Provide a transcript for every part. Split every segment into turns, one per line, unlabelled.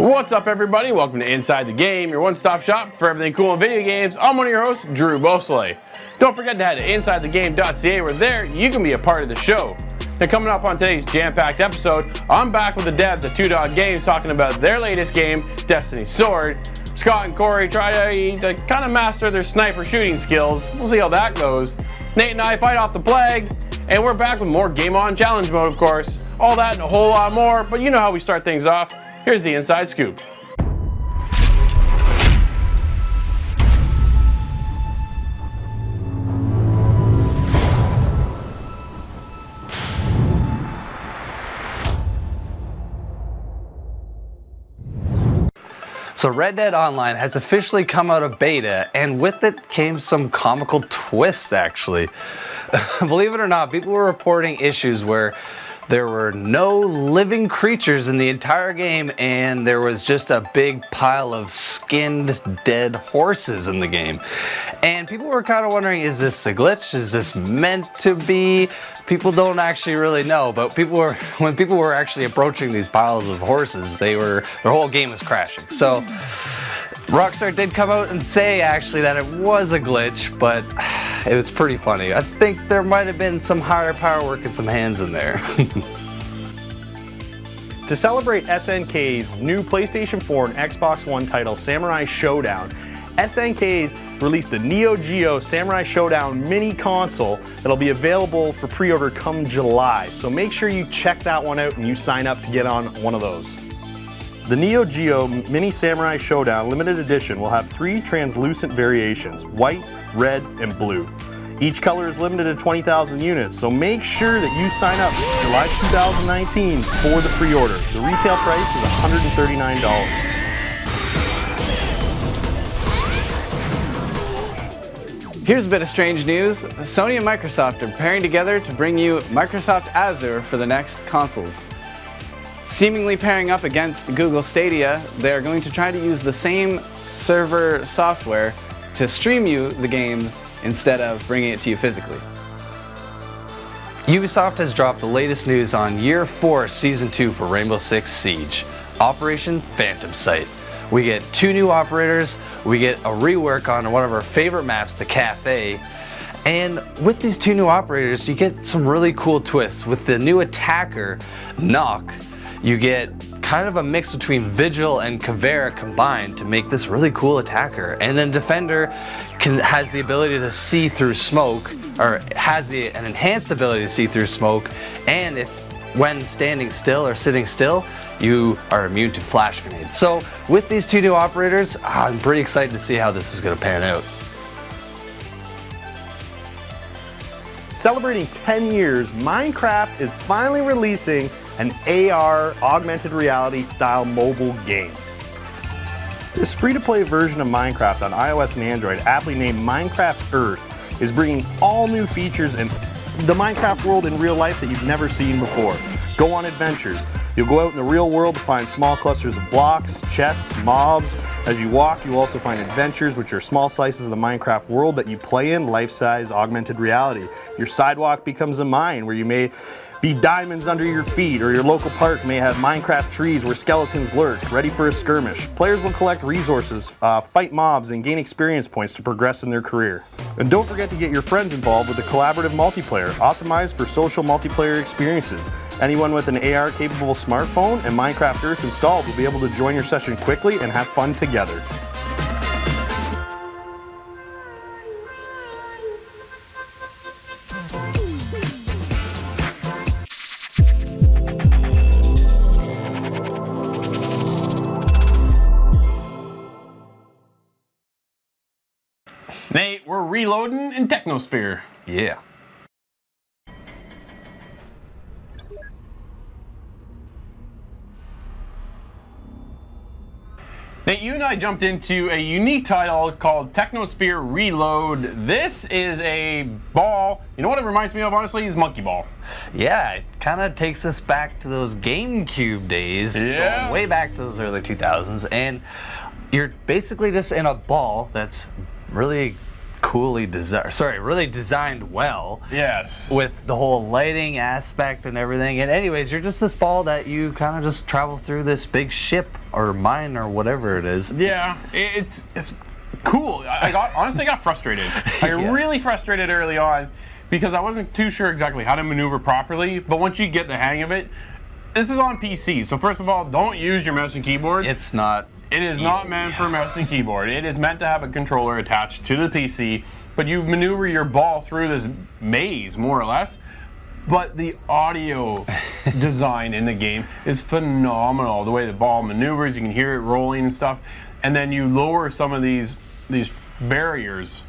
What's up, everybody? Welcome to Inside the Game, your one-stop shop for everything cool in video games. I'm one of your hosts, Drew Beausoleil. Don't forget to head to InsideTheGame.ca, where there you can be a part of the show. Now, coming up on today's jam-packed episode, I'm back with the devs at Two Dog Games talking about their latest game, Destiny Sword. Scott and Corey try to kind of master their sniper shooting skills. We'll see how that goes. Nate and I fight off the plague, and we're back with more Game On Challenge mode, of course. All that and a whole lot more, but you know how we start things off. Here's the inside scoop.
So Red Dead Online has officially come out of beta, and with it came some comical twists, actually. Believe it or not, people were reporting issues where there were no living creatures in the entire game, and there was just a big pile of skinned dead horses in the game. And people were kind of wondering, is this a glitch? Is this meant to be? People don't actually really know, but when people were actually approaching these piles of horses, their whole game was crashing. So Rockstar did come out and say actually that it was a glitch, but it was pretty funny. I think there might have been some higher power working some hands in there.
To celebrate SNK's new PlayStation 4 and Xbox One title, Samurai Showdown, SNK's released the Neo Geo Samurai Showdown mini console that'll be available for pre-order come July. So make sure you check that one out and you sign up to get on one of those. The Neo Geo Mini Samurai Showdown Limited Edition will have 3 translucent variations: white, red, and blue. Each color is limited to 20,000 units, so make sure that you sign up July 2019 for the pre-order. The retail price is $139.
Here's a bit of strange news. Sony and Microsoft are pairing together to bring you Microsoft Azure for the next consoles. Seemingly pairing up against Google Stadia, they are going to try to use the same server software to stream you the games instead of bringing it to you physically.
Ubisoft has dropped the latest news on Year 4 Season 2 for Rainbow Six Siege, Operation Phantom Sight. We get 2 new operators, we get a rework on one of our favorite maps, the Cafe, and with these 2 new operators you get some really cool twists. With the new attacker, Knock, you get kind of a mix between Vigil and Caveira combined to make this really cool attacker. And then Defender has the ability to see through smoke, or has an enhanced ability to see through smoke, and when standing still or sitting still, you are immune to flash grenades. So with these 2 new operators, I'm pretty excited to see how this is going to pan out.
Celebrating 10 years, Minecraft is finally releasing an AR, augmented reality style mobile game. This free-to-play version of Minecraft on iOS and Android, aptly named Minecraft Earth, is bringing all new features in the Minecraft world in real life that you've never seen before. Go on adventures. You'll go out in the real world to find small clusters of blocks, chests, mobs. As you walk, you'll also find adventures, which are small slices of the Minecraft world that you play in life-size augmented reality. Your sidewalk becomes a mine where you may be diamonds under your feet, or your local park may have Minecraft trees where skeletons lurk, ready for a skirmish. Players will collect resources, fight mobs, and gain experience points to progress in their career. And don't forget to get your friends involved with the collaborative multiplayer, optimized for social multiplayer experiences. Anyone with an AR-capable smartphone and Minecraft Earth installed will be able to join your session quickly and have fun together.
Nate, we're reloading in Technosphere.
Yeah.
Nate, you and I jumped into a unique title called Technosphere Reload. This is a ball. You know what it reminds me of, honestly? Is Monkey Ball.
Yeah, it kind of takes us back to those GameCube days,
Yeah.
going way back to those early 2000s, and you're basically just in a ball that's really coolly designed. Sorry, really designed well.
Yes.
With the whole lighting aspect and everything. And anyways, you're just this ball that you kind of just travel through this big ship or mine or whatever it is.
Yeah, it's cool. Honestly, I got frustrated. I got really frustrated early on because I wasn't too sure exactly how to maneuver properly. But once you get the hang of it, this is on PC. So first of all, don't use your mouse and keyboard.
It's not.
It is not meant for mouse and keyboard. It is meant to have a controller attached to the PC, but you maneuver your ball through this maze, more or less. But the audio design in the game is phenomenal. The way the ball maneuvers, you can hear it rolling and stuff. And then you lower some of these barriers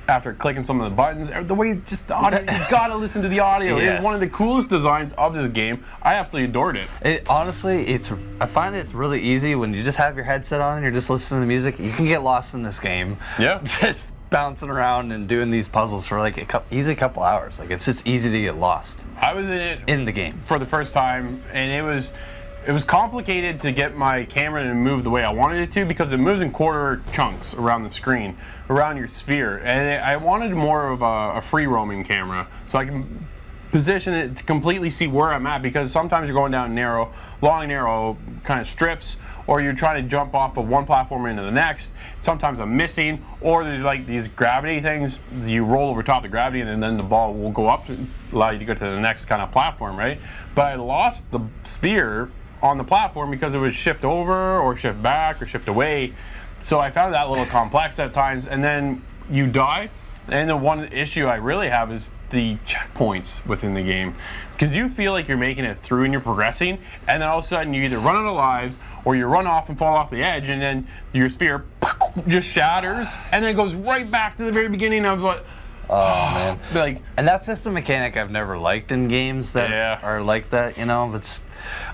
after clicking some of the buttons. The way just the audio, you gotta listen to the audio.
Yes.
It is one of the coolest designs of this game. I absolutely adored it.
Honestly, I find it's really easy when you just have your headset on and you're just listening to music. You can get lost in this game.
Yeah.
Just bouncing around and doing these puzzles for like easy couple hours. Like it's just easy to get lost
I was in it
in the game
for the first time, and it was complicated to get my camera to move the way I wanted it to because it moves in quarter chunks around the screen, around your sphere. And I wanted more of a free roaming camera so I can position it to completely see where I'm at, because sometimes you're going down long narrow kind of strips, or you're trying to jump off of one platform into the next. Sometimes I'm missing, or there's like these gravity things. You roll over top of the gravity and then the ball will go up to allow you to go to the next kind of platform, right? But I lost the sphere on the platform because it would shift over or shift back or shift away. So I found that a little complex at times, and then you die. And the one issue I really have is the checkpoints within the game, because you feel like you're making it through and you're progressing, and then all of a sudden you either run out of lives or you run off and fall off the edge, and then your sphere just shatters and then it goes right back to the very beginning. I was like,
oh man,
like,
and that's just a mechanic I've never liked in games that are like that. You know,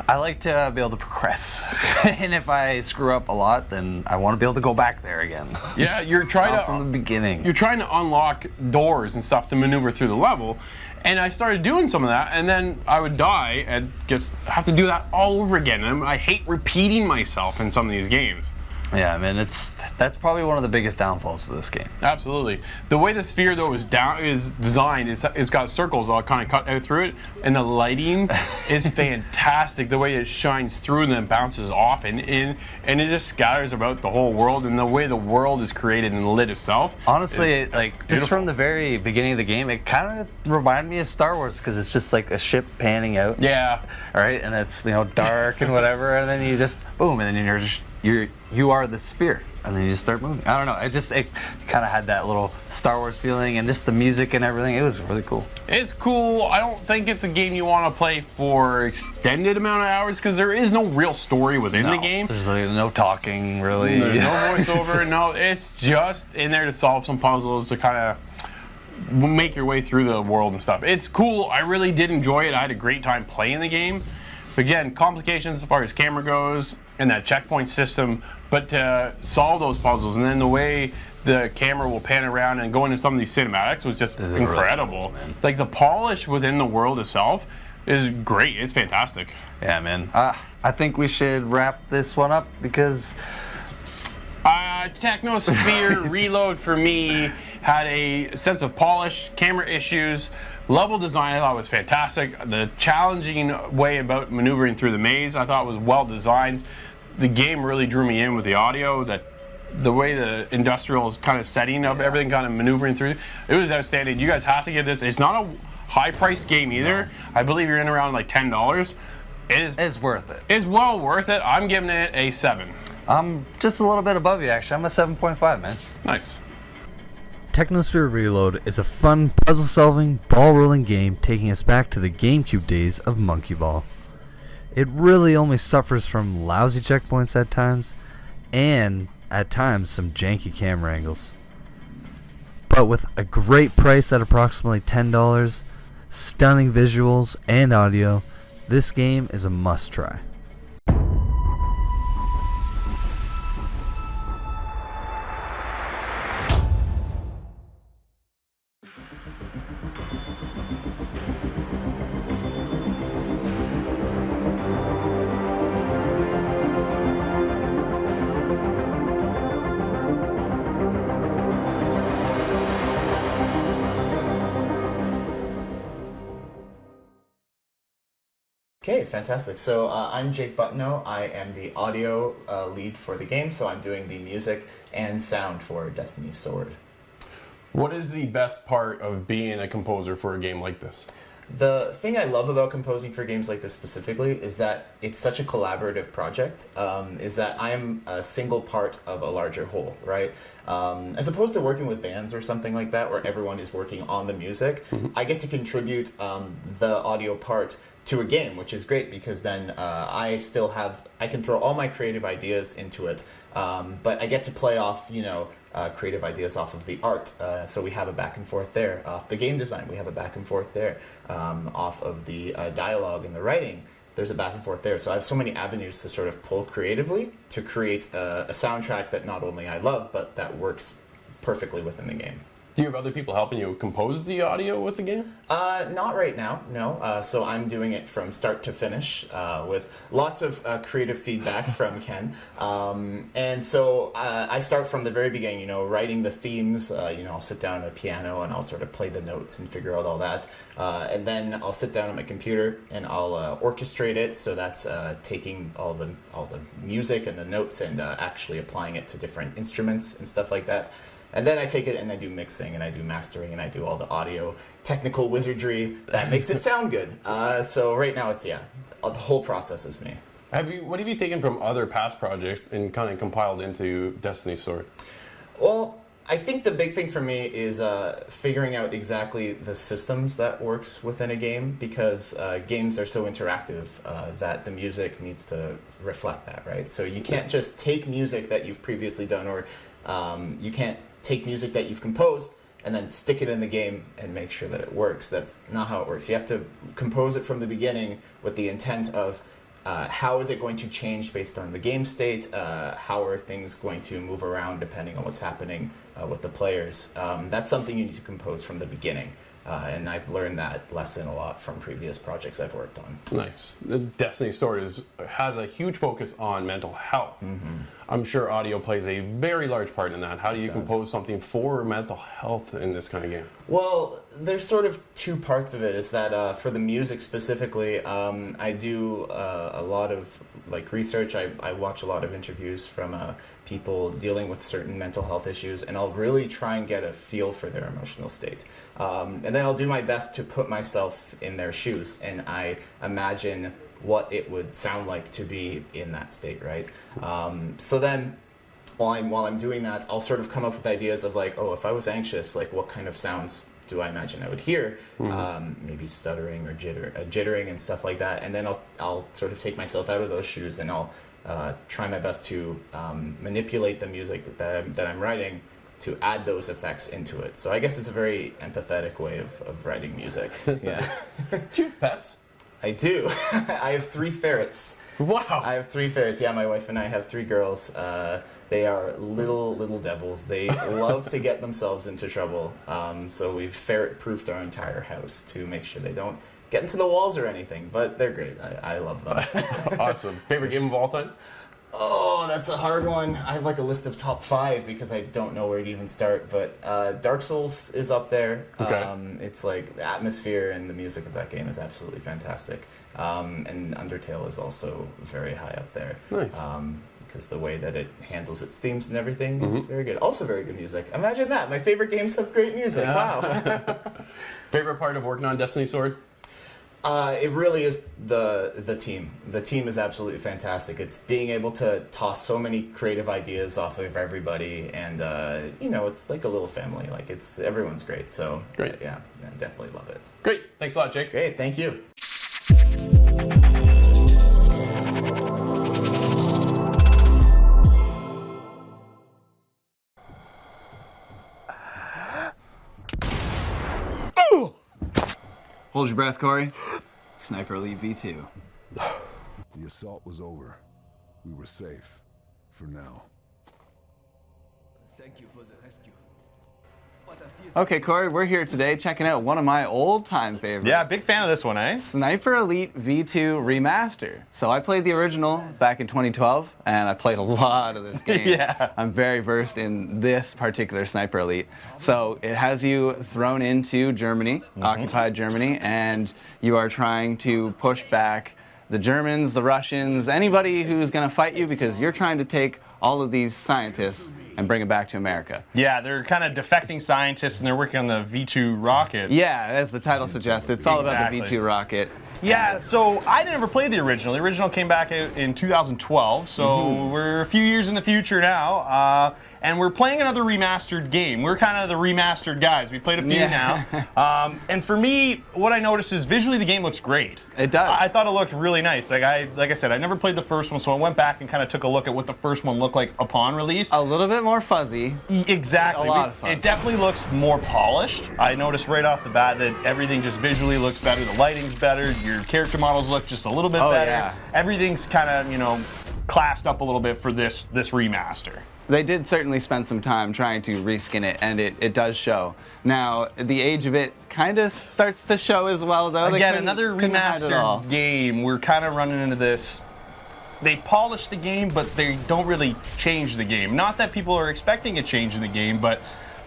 I like to be able to progress, and if I screw up a lot, then I want to be able to go back there again.
yeah, you're trying to
from the beginning.
You're trying to unlock doors and stuff to maneuver through the level, and I started doing some of that, and then I would die and just have to do that all over again. And I hate repeating myself in some of these games.
Yeah, man, that's probably one of the biggest downfalls to this game.
Absolutely. The way the sphere though is designed, it's got circles all kind of cut out through it, and the lighting is fantastic. The way it shines through and then bounces off and in, and it just scatters about the whole world, and the way the world is created and lit itself.
Honestly, like just from the very beginning of the game, it kind of reminded me of Star Wars, because it's just like a ship panning out.
Yeah.
All right, and it's dark and whatever, and then you just boom, and then you are the sphere, and then you just start moving. I don't know. It kind of had that little Star Wars feeling, and just the music and everything. It was really cool.
It's cool. I don't think it's a game you want to play for extended amount of hours, because there is no real story within the game.
There's no talking really.
There's no voiceover. No, it's just in there to solve some puzzles, to kind of make your way through the world and stuff. It's cool. I really did enjoy it. I had a great time playing the game. Again, complications as far as camera goes and that checkpoint system, but to solve those puzzles, and then the way the camera will pan around and go into some of these cinematics was just incredible.
Really cool,
like the polish within the world itself is great. It's fantastic.
Yeah, man. I think we should wrap this one up, because
Technosphere Reload for me had a sense of polish, camera issues, level design I thought was fantastic. The challenging way about maneuvering through the maze I thought was well designed. The game really drew me in with the audio, that the way the industrial kind of setting of everything kind of maneuvering through, it was outstanding. You guys have to get this. It's not a high priced game either. I believe you're in around like $10.
It's worth it.
It's well worth it. I'm giving it a 7.
I'm just a little bit above you, actually. I'm a 7.5, man.
Nice.
Technosphere Reload is a fun, puzzle-solving, ball-rolling game taking us back to the GameCube days of Monkey Ball. It really only suffers from lousy checkpoints at times, and at times some janky camera angles. But with a great price at approximately $10, stunning visuals and audio, this game is a must-try.
Okay, fantastic. So I'm Jake Buttineau. I am the audio lead for the game, so I'm doing the music and sound for Destiny's Sword.
What is the best part of being a composer for a game like this?
The thing I love about composing for games like this specifically is that it's such a collaborative project, is that I'm a single part of a larger whole, right? As opposed to working with bands or something like that where everyone is working on the music, I get to contribute the audio part to a game, which is great because then I can throw all my creative ideas into it, but I get to play off, creative ideas off of the art. So we have a back and forth there. Off the game design, we have a back and forth there. Off of the dialogue and the writing, there's a back and forth there. So I have so many avenues to sort of pull creatively to create a soundtrack that not only I love, but that works perfectly within the game.
Do you have other people helping you compose the audio with the game?
Not right now, no. So I'm doing it from start to finish with lots of creative feedback from Ken. And so I start from the very beginning, writing the themes. I'll sit down at a piano and I'll sort of play the notes and figure out all that. And then I'll sit down at my computer and I'll orchestrate it. So that's taking all the music and the notes and actually applying it to different instruments and stuff like that. And then I take it and I do mixing and I do mastering and I do all the audio technical wizardry that makes it sound good. So right now it's, the whole process is me.
What have you taken from other past projects and kind of compiled into Destiny's Sword?
Well, I think the big thing for me is figuring out exactly the systems that works within a game, because games are so interactive that the music needs to reflect that, right? So you can't just take music that you've previously done, or you can't take music that you've composed and then stick it in the game and make sure that it works. That's not how it works. You have to compose it from the beginning with the intent of how is it going to change based on the game state, how are things going to move around depending on what's happening with the players. That's something you need to compose from the beginning. And I've learned that lesson a lot from previous projects I've worked on.
Nice. The Destiny's Sword has a huge focus on mental health. I'm sure audio plays a very large part in that. How do you compose something for mental health in this kind of game?
Well, there's sort of two parts of it. Is that for the music specifically, I do a lot of research. I watch a lot of interviews from people dealing with certain mental health issues, and I'll really try and get a feel for their emotional state. And then I'll do my best to put myself in their shoes, and I imagine what it would sound like to be in that state, right? So then while I'm doing that, I'll sort of come up with ideas of if I was anxious, what kind of sounds do I imagine I would hear? Maybe stuttering or jittering and stuff like that. And then I'll sort of take myself out of those shoes, and I'll try my best to manipulate the music that I'm writing to add those effects into it. So I guess it's a very empathetic way of writing music. Yeah.
Do you have pets?
I do. I have 3 ferrets.
Wow.
I have 3 ferrets. Yeah, my wife and I have 3 girls. They are little devils. They love to get themselves into trouble. So we've ferret-proofed our entire house to make sure they don't get into the walls or anything. But they're great. I love them.
Awesome. Favorite game of all time?
Oh, that's a hard one. I have a list of top 5 because I don't know where to even start. But Dark Souls is up there.
Okay.
It's the atmosphere and the music of that game is absolutely fantastic. And Undertale is also very high up there.
Nice.
Because the way that it handles its themes and everything is very good. Also very good music. Imagine that. My favorite games have great music. Wow.
Favorite part of working on Destiny's Sword?
It really is the team. The team is absolutely fantastic. It's being able to toss so many creative ideas off of everybody, and it's like a little family. Everyone's great. So
great.
Yeah, I definitely love it.
Great. Thanks a lot, Jake.
Great. Thank you.
Hold your breath, Corey. Sniper Elite V2.
The assault was over. We were safe. For now.
Thank you for the rescue.
Okay, Corey, we're here today checking out one of my old-time favorites.
Yeah, big fan of this one, eh?
Sniper Elite V2 Remaster. So I played the original back in 2012, and I played a lot of this game.
Yeah.
I'm very versed in this particular Sniper Elite. So it has you thrown into Germany, occupied Germany, and you are trying to push back the Germans, the Russians, anybody who's going to fight you because you're trying to take all of these scientists and bring them back to America.
Yeah, they're kind of defecting scientists, and they're working on the V2 rocket.
Yeah, as the title suggests, it's all about the
Exactly.
V2 rocket.
Yeah, so I never played the original. The original came back in 2012, so we're a few years in the future now, and we're playing another remastered game. We're kind of the remastered guys. We played a few now, and for me, what I noticed is visually the game looks great.
It does.
I thought it looked really nice. Like I said, I never played the first one, so I went back and kind of took a look at what the first one looked like upon release.
A little bit more fuzzy.
Exactly.
A lot of fun.
It definitely looks more polished. I noticed right off the bat that everything just visually looks better. The lighting's better. Your character models look just a little bit better.
Yeah.
Everything's kind of, classed up a little bit for this remaster.
They did certainly spend some time trying to reskin it, and it does show. Now, the age of it kind of starts to show as well, though.
Again, another remastered game. We're kind of running into this. They polish the game, but they don't really change the game. Not that people are expecting a change in the game, but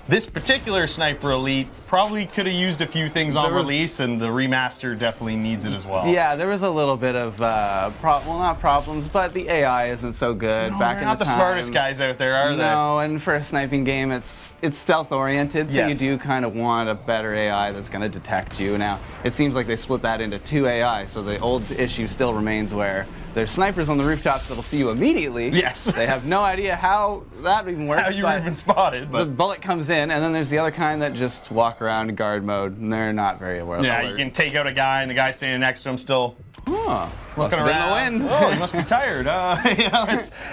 this particular Sniper Elite probably could have used a few things on release, and the remaster definitely needs it as well.
Yeah, there was a little bit of, not problems, but the AI isn't so good.
No,
Back
they're
in
not the
time,
smartest guys out there, are they?
No, and for a sniping game, it's stealth oriented, so
Yes.
you do kind of want a better AI that's going to detect you. Now, it seems like they split that into two AI, so the old issue still remains where there's snipers on the rooftops that'll see you immediately.
Yes.
They have no idea how that even works.
How you were even spotted, but
the bullet comes in, and then there's the other kind that just walk around in guard mode, and they're not very aware.
yeah, you can take out a guy, and the guy standing next to him still looking around.
In the wind.
Oh, he must be tired.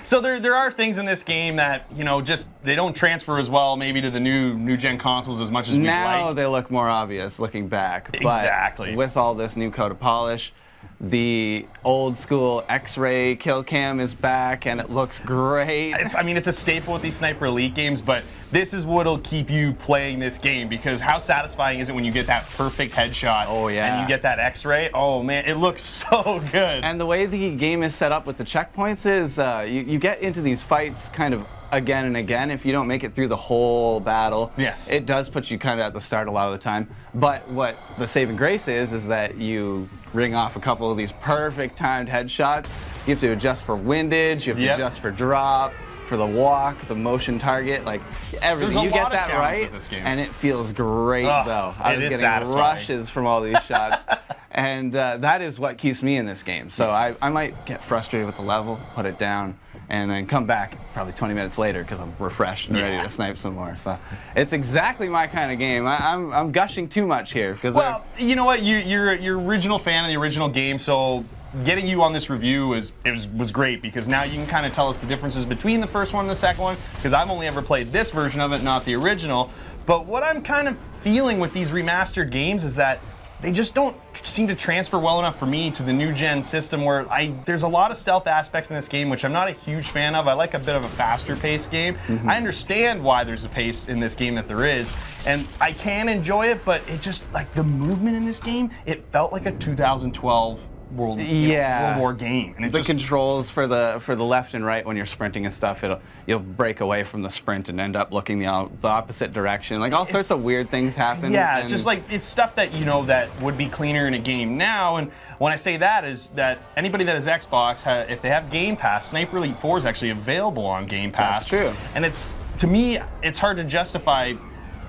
So there are things in this game that just they don't transfer as well, maybe to the new gen consoles as much as we
Now
like.
they look more obvious looking back.
Exactly.
But with all this new coat of polish, the old school X-ray kill cam is back, and it looks great.
It's a staple with these Sniper Elite games, but this is what'll keep you playing this game, because how satisfying is it when you get that perfect headshot?
Oh, yeah.
And you get that X-ray? Oh man, it looks so good.
And the way the game is set up with the checkpoints is you get into these fights kind of again and again. If you don't make it through the whole battle,
Yes.
it does put you kind of at the start a lot of the time. But what the saving grace is that you ring off a couple of these perfect timed headshots. You have to adjust for windage, you have to
Yep.
adjust for drop, for the walk, the motion target, like everything.
There's a
You get
lot of
that
challenge
right,
with this game.
and it feels great though. I
it
was
is
getting
satisfying.
rushes from all these shots. And that is what keeps me in this game. So I might get frustrated with the level, put it down, and then come back probably 20 minutes later because I'm refreshed and ready to snipe some more. So it's exactly my kind of game. I'm gushing too much here because
Well, you know what? You're original fan of the original game, so getting you on this review was great, because now you can kind of tell us the differences between the first one and the second one, because I've only ever played this version of it, not the original. But what I'm kind of feeling with these remastered games is that they just don't seem to transfer well enough for me to the new gen system, where there's a lot of stealth aspect in this game, which I'm not a huge fan of. I like a bit of a faster paced game. I understand why there's a pace in this game that there is, and I can enjoy it, but it just, like, the movement in this game, it felt like a 2012 World War game. And it
the
just,
controls for the left and right when you're sprinting and stuff, you'll break away from the sprint and end up looking the opposite direction. Like all sorts of weird things happen.
yeah,
and
just like it's stuff that that would be cleaner in a game now. And when I say that, is that anybody that has Xbox, if they have Game Pass, Sniper Elite 4 is actually available on Game Pass.
That's true.
And to me, it's hard to justify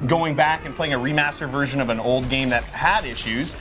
going back and playing a remastered version of an old game that had issues,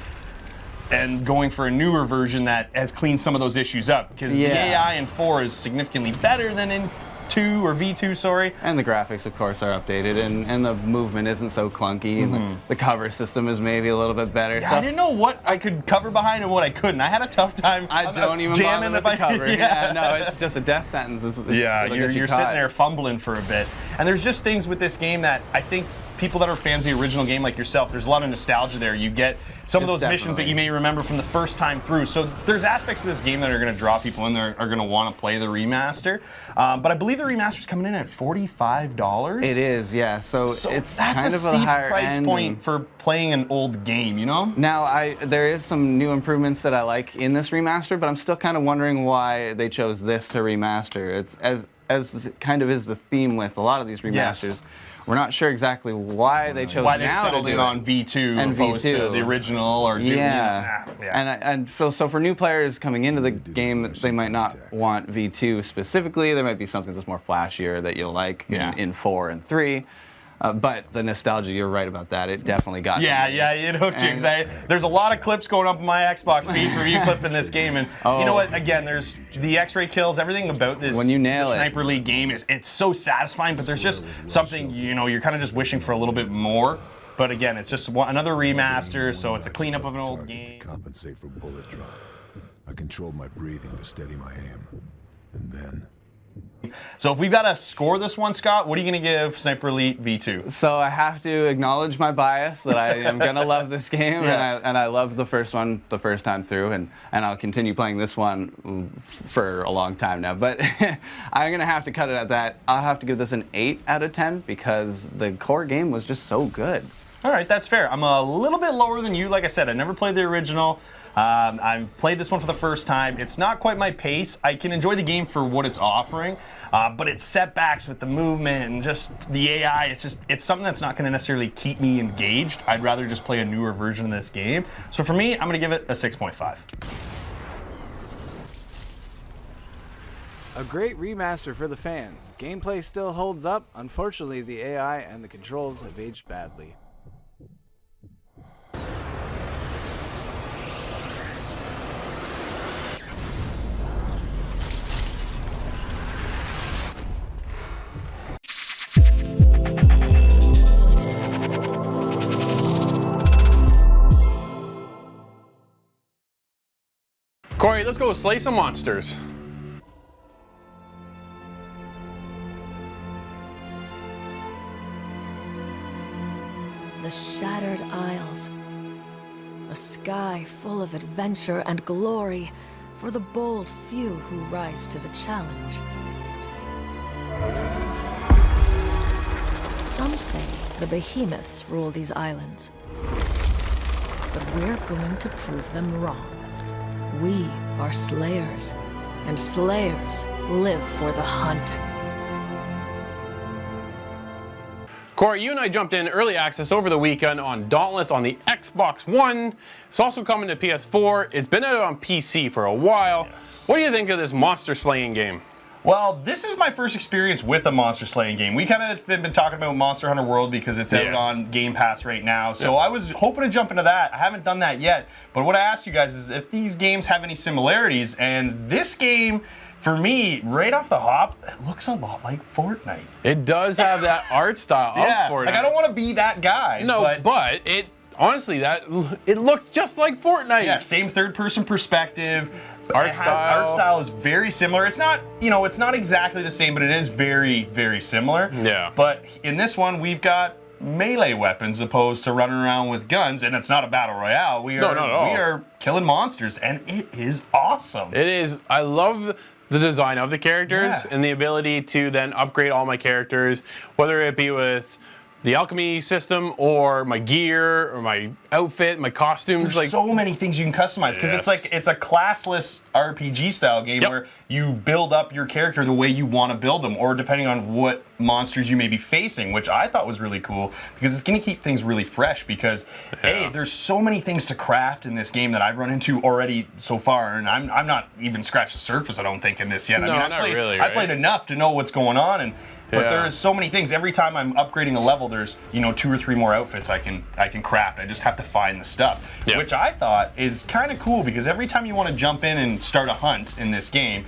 and going for a newer version that has cleaned some of those issues up, because the AI in 4 is significantly better than in 2 or V2, sorry.
And the graphics, of course, are updated, and the movement isn't so clunky, and the cover system is maybe a little bit better.
Yeah,
so
I didn't know what I could cover behind and what I couldn't. I had a tough time.
I don't even
jamming
bother with the cover.
Yeah.
No, it's just a death sentence. It'll get
you're
you
sitting
caught.
there fumbling for a bit. And there's just things with this game that I think people that are fans of the original game like yourself, there's a lot of nostalgia there. You get some of those missions that you may remember from the first time through. So there's aspects of this game that are going to draw people in there, are going to want to play the remaster. But I believe the remaster's coming in at $45.
It is, yeah. So it's
that's
kind
a
of
steep
a higher
price
end
point for playing an old game, you know?
Now, there is some new improvements that I like in this remaster, but I'm still kind of wondering why they chose this to remaster. It's as kind of is the theme with a lot of these remasters, We're not sure exactly why they chose
Why they
now to
settled
do
in
it.
on V2
And
opposed
V2.
to the original or
Yeah,
Yeah.
and so for new players coming into the game, they might not want V2 specifically. There might be something that's more flashier that you'll like in 4 and 3. But the nostalgia, you're right about that. It definitely got
Yeah,
me.
yeah, it hooked you. 'Cause there's a lot of clips going up on my Xbox feed for you clipping this game, and you know what? Again, there's the X-ray kills. Everything about this
When you nail
the
it.
Sniper Elite game it's so satisfying. But there's just something you're kind of just wishing for a little bit more. But again, it's just another remaster, so it's a cleanup of an old
Target
game.
to compensate for bullet drop. I controlled my breathing to steady my aim. And then...
So if we've got to score this one, Scott, what are you going to give Sniper Elite V2?
So I have to acknowledge my bias that I am gonna love this game, and I loved the first one the first time through, and I'll continue playing this one for a long time now. But I'm gonna have to cut it at that. I'll have to give this an 8 out of 10 because the core game was just so good.
All right, that's fair. I'm a little bit lower than you. Like I said, I never played the original. I played this one for the first time. It's not quite my pace. I can enjoy the game for what it's offering, but its setbacks with the movement and just the AI, it's something that's not going to necessarily keep me engaged. I'd rather just play a newer version of this game. So for me, I'm going to give it a 6.5.
A great remaster for the fans. Gameplay still holds up. Unfortunately, the AI and the controls have aged badly.
Corey, let's go slay some monsters.
The Shattered Isles. A sky full of adventure and glory for the bold few who rise to the challenge. Some say the behemoths rule these islands. But we're going to prove them wrong. We are slayers, and slayers live for the hunt.
Corey, you and I jumped in early access over the weekend on Dauntless on the Xbox One. It's also coming to PS4. It's been out on PC for a while.
Yes.
What do you think of this monster slaying game?
Well, this is my first experience with a monster slaying game. We kind of been talking about Monster Hunter World because it's out on Game Pass right now. So I was hoping to jump into that. I haven't done that yet. But what I asked you guys is if these games have any similarities. And this game, for me, right off the hop, it looks a lot like Fortnite.
It does have that art style of Fortnite.
Like I don't want to be that guy.
No, but it honestly it looks just like Fortnite.
Yeah, same third-person perspective.
Art style
is very similar. It's not, it's not exactly the same, but it is very, very similar.
Yeah.
But in this one, we've got melee weapons opposed to running around with guns, and it's not a battle royale. We are killing monsters, and it is awesome.
It is. I love the design of the characters and the ability to then upgrade all my characters, whether it be with the alchemy system or my gear or my outfit, my costumes.
There's so many things you can customize because it's a classless RPG style game where you build up your character the way you want to build them, or depending on what monsters you may be facing, which I thought was really cool because it's going to keep things really fresh because there's so many things to craft in this game that I've run into already so far, and I'm not even scratched the surface, I don't think, in this yet.
No,
I played enough to know what's going on, but there's so many things. Every time I'm upgrading a level, there's 2 or 3 more outfits I can craft. I just have to find the stuff, which I thought is kind of cool because every time you want to jump in and start a hunt in this game,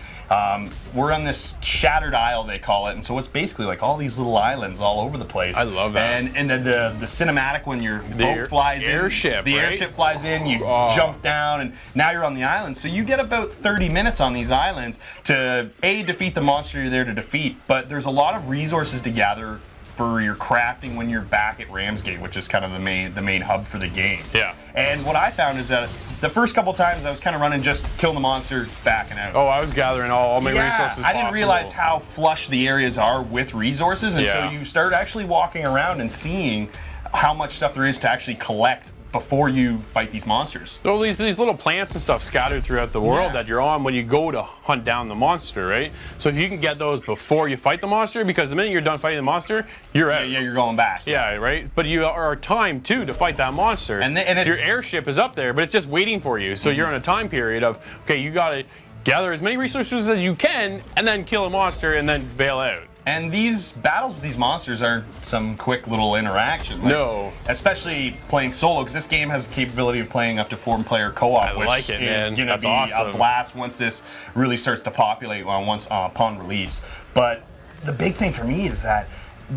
we're on this Shattered Isle, they call it, and so it's basically like all these little islands all over the place.
I love that.
And then the cinematic when your boat flies in, the airship flies in, you jump down, and now you're on the island. So you get about 30 minutes on these islands to defeat the monster you're there to defeat, but there's a lot of resources to gather for your crafting when you're back at Ramsgate, which is kind of the main hub for the game.
Yeah.
And what I found is that the first couple times I was kind of running just kill the monster, backing out.
Oh, I was gathering all my resources.
I didn't realize how flush the areas are with resources until you start actually walking around and seeing how much stuff there is to actually collect before you fight these monsters.
So these little plants and stuff scattered throughout the world that you're on when you go to hunt down the monster, right? So if you can get those before you fight the monster, because the minute you're done fighting the monster, you're out.
Yeah, you're going back.
Yeah, right? But you are timed too to fight that monster.
And
So
it's,
your airship is up there, but it's just waiting for you. So you're in a time period of, okay, you gotta gather as many resources as you can and then kill a monster and then bail out.
And these battles with these monsters aren't some quick little interaction. Like,
No.
Especially playing solo, because this game has the capability of playing up to 4-player co-op,
I
which
like it,
is
man.
going to
That's
be
awesome.
a blast once this really starts to populate upon release. But the big thing for me is that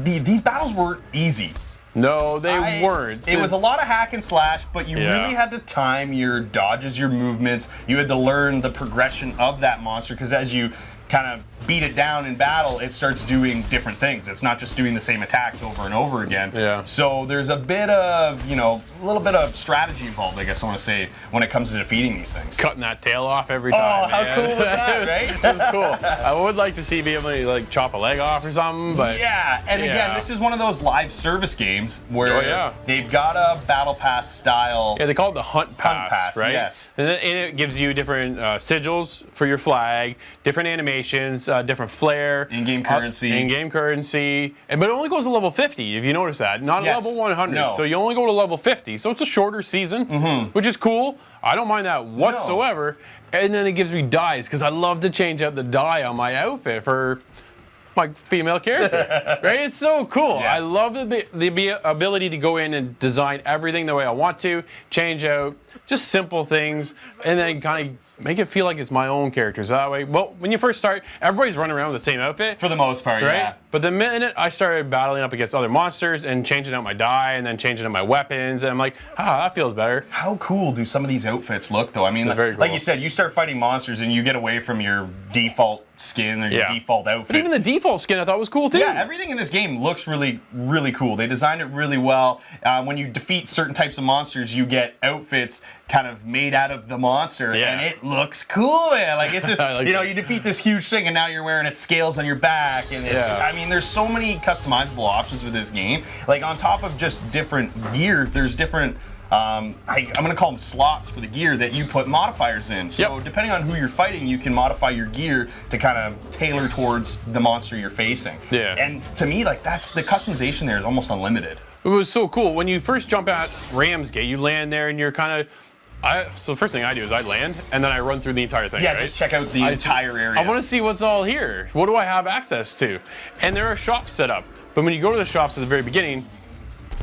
these battles weren't easy.
No, they weren't.
It was a lot of hack and slash, but you really had to time your dodges, your movements. You had to learn the progression of that monster, because as you kind of beat it down in battle, it starts doing different things. It's not just doing the same attacks over and over again.
Yeah.
So there's a bit of, a little bit of strategy involved, I guess I want to say, when it comes to defeating these things.
Cutting that tail off every time.
Oh, how
man.
cool was that, right?
It was cool. I would like to see be able to like chop a leg off or something, but
Yeah, and again, this is one of those live service games where they've got a battle pass style.
Yeah, they call it the Hunt Pass, right?
Yes.
And it gives you different sigils for your flag, different animations, different flair.
In-game currency.
In-game currency. But it only goes to level 50, if you notice that. Not level 100.
No.
So you only go to level 50. So it's a shorter season, which is cool. I don't mind that whatsoever. And then it gives me dyes, because I love to change out the dye on my outfit for my female character, right? It's so cool.
Yeah.
I love the ability to go in and design everything the way I want to, change out just simple things, and then kind of make it feel like it's my own characters. That way, well, when you first start, everybody's running around with the same outfit.
For the most part,
right?
yeah.
But the minute I started battling up against other monsters and changing out my dye and then changing out my weapons, and I'm like, that feels better.
How cool do some of these outfits look, though? I mean,
They're very cool.
like you said, you start fighting monsters and you get away from your default skin or your default outfit.
But even the default skin I thought was cool too.
Yeah, everything in this game looks really, really cool. They designed it really well. When you defeat certain types of monsters, you get outfits kind of made out of the monster, and it looks cool, man. Like, it's just,
like
you defeat this huge thing, and now you're wearing its scales on your back, and it's, I mean, there's so many customizable options with this game. Like, on top of just different gear, there's different I'm going to call them slots for the gear that you put modifiers in. So depending on who you're fighting, you can modify your gear to kind of tailor towards the monster you're facing.
Yeah.
And to me, like, that's the customization there is almost unlimited.
It was so cool. When you first jump at Ramsgate, you land there and you're kind of, so the first thing I do is I land and then I run through the entire thing.
Yeah,
right?
just check out the entire area.
I want to see what's all here. What do I have access to? And there are shops set up. But when you go to the shops at the very beginning,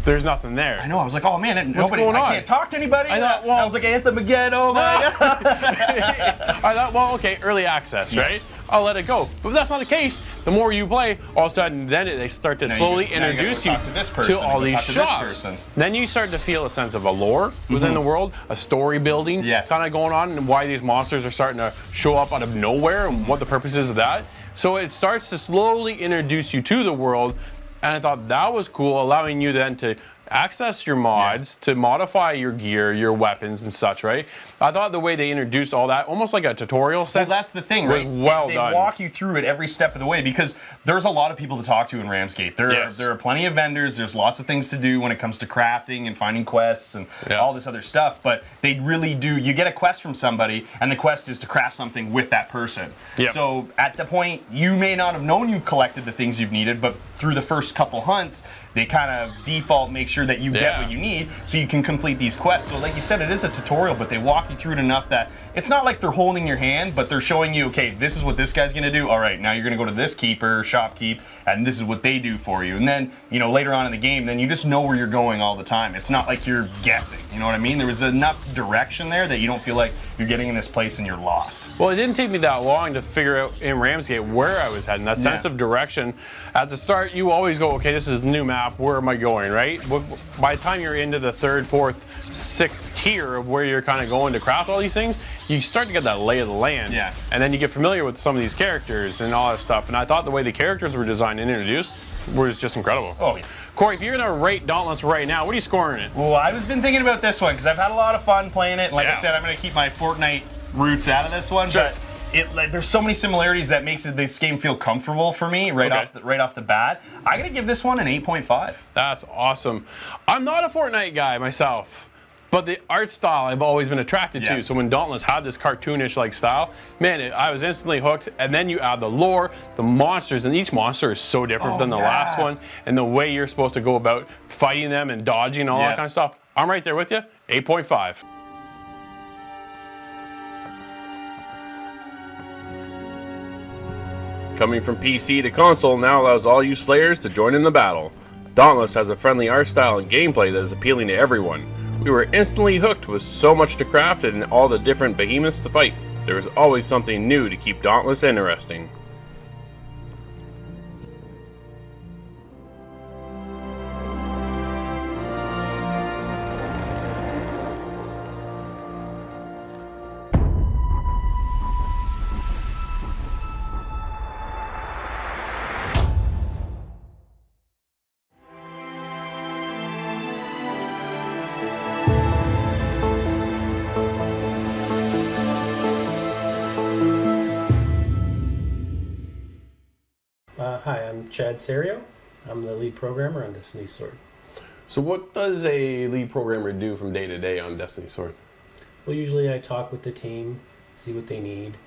there's nothing there.
I know. I was like, oh man, I can't talk to anybody.
I thought, well,
I was like, Anthem again. Oh my god.
I thought, well, okay, early access, right? I'll let it go. But that's not the case. The more you play, all of a sudden, then they start to slowly introduce you to all these shops. Then you start to feel a sense of a lore within the world, a story building kind of going on, and why these monsters are starting to show up out of nowhere and what the purpose is of that. So it starts to slowly introduce you to the world. And I thought that was cool, allowing you then to access your mods, to modify your gear, your weapons and such, right? I thought the way they introduced all that, almost like a tutorial set.
Well, that's the thing, right?
They
walk you through it every step of the way, because there's a lot of people to talk to in Ramsgate. There are plenty of vendors. There's lots of things to do when it comes to crafting and finding quests and all this other stuff. But they really do. You get a quest from somebody, and the quest is to craft something with that person. So at the point, you may not have known you collected the things you've needed, but through the first couple hunts, they kind of default make sure that you get what you need so you can complete these quests. So like you said, it is a tutorial, but they walk you through it enough that it's not like they're holding your hand, but they're showing you, okay, this is what this guy's going to do. All right, now you're going to go to this keeper, shopkeep, and this is what they do for you. And then, later on in the game, then you just know where you're going all the time. It's not like you're guessing, you know what I mean? There was enough direction there that you don't feel like you're getting in this place and you're lost.
Well, it didn't take me that long to figure out in Ramsgate where I was heading. That sense of direction. At the start, you always go, okay, this is the new map. Where am I going, right? By the time you're into the third, fourth, sixth tier of where you're kind of going to craft all these things, you start to get that lay of the land. And then you get familiar with some of these characters and all that stuff. And I thought the way the characters were designed and introduced was just incredible.
Oh, yeah.
Corey, if you're going to rate Dauntless right now, what are you scoring it?
Well, I've been thinking about this one because I've had a lot of fun playing it. And like I said, I'm going to keep my Fortnite roots out of this one.
Sure.
But there's so many similarities that makes this game feel comfortable for me right off the bat. I'm going to give this one an 8.5.
That's awesome. I'm not a Fortnite guy myself, But the art style I've always been attracted
Yeah.
to. So when Dauntless had this cartoonish like style, man, I was instantly hooked. And then you add the lore, the monsters, and each monster is so different than the last one. And the way you're supposed to go about fighting them and dodging and all that kind of stuff. I'm right there with you. 8.5. Coming from PC to console now allows all you Slayers to join in the battle. Dauntless has a friendly art style and gameplay that is appealing to everyone. We were instantly hooked with so much to craft and all the different behemoths to fight. There is always something new to keep Dauntless interesting.
Hi, I'm Chad Serio. I'm the lead programmer on Destiny's Sword.
So what does a lead programmer do from day to day on Destiny's Sword?
Well, usually I talk with the team, see what they need,